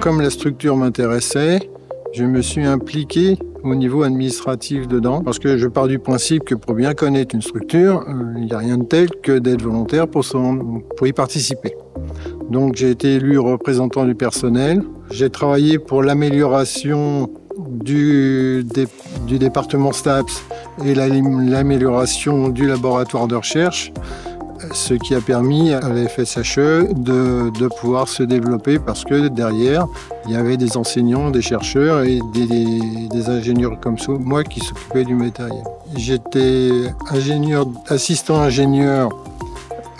comme la structure m'intéressait, je me suis impliqué au niveau administratif dedans, parce que je pars du principe que pour bien connaître une structure, il n'y a rien de tel que d'être volontaire pour y participer. Donc j'ai été élu représentant du personnel. J'ai travaillé pour l'amélioration du département STAPS et l'amélioration du laboratoire de recherche, ce qui a permis à la FSHE de pouvoir se développer parce que derrière, il y avait des enseignants, des chercheurs et des ingénieurs comme moi qui s'occupaient du matériel. J'étais assistant ingénieur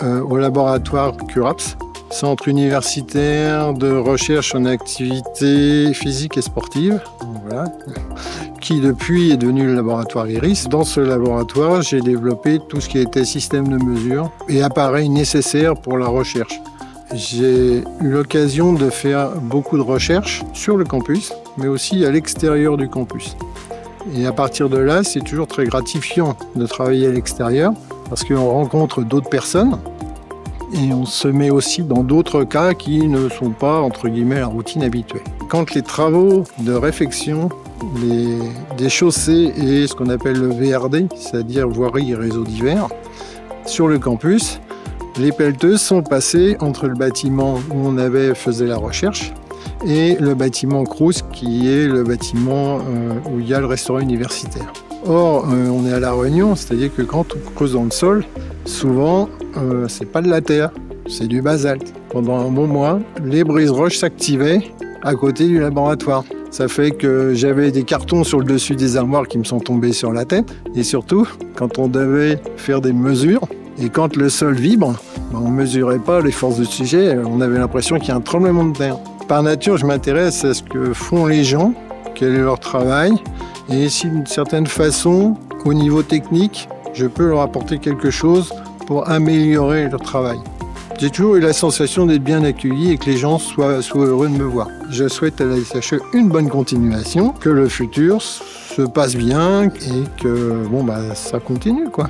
au laboratoire CURAPS, Centre universitaire de recherche en activité physique et sportive, voilà, qui depuis est devenu le laboratoire IRIS. Dans ce laboratoire, j'ai développé tout ce qui était système de mesure et appareils nécessaires pour la recherche. J'ai eu l'occasion de faire beaucoup de recherches sur le campus, mais aussi à l'extérieur du campus. Et à partir de là, c'est toujours très gratifiant de travailler à l'extérieur parce qu'on rencontre d'autres personnes. Et on se met aussi dans d'autres cas qui ne sont pas, entre guillemets, la routine habituelle. Quand les travaux de réfection des chaussées et ce qu'on appelle le VRD, c'est-à-dire voirie et réseaux divers, sur le campus, les pelleteuses sont passées entre le bâtiment où on faisait la recherche et le bâtiment Crous, qui est le bâtiment où il y a le restaurant universitaire. Or, on est à La Réunion, c'est-à-dire que quand on creuse dans le sol, souvent, c'est pas de la terre, c'est du basalte. Pendant un bon mois, les brise-roches s'activaient à côté du laboratoire. Ça fait que j'avais des cartons sur le dessus des armoires qui me sont tombés sur la tête. Et surtout, quand on devait faire des mesures, et quand le sol vibre, on ne mesurait pas les forces de sujet, on avait l'impression qu'il y a un tremblement de terre. Par nature, je m'intéresse à ce que font les gens, quel est leur travail, et si d'une certaine façon, au niveau technique, je peux leur apporter quelque chose pour améliorer leur travail. J'ai toujours eu la sensation d'être bien accueilli et que les gens soient heureux de me voir. Je souhaite à la FSHE une bonne continuation, que le futur se passe bien et que ça continue, quoi.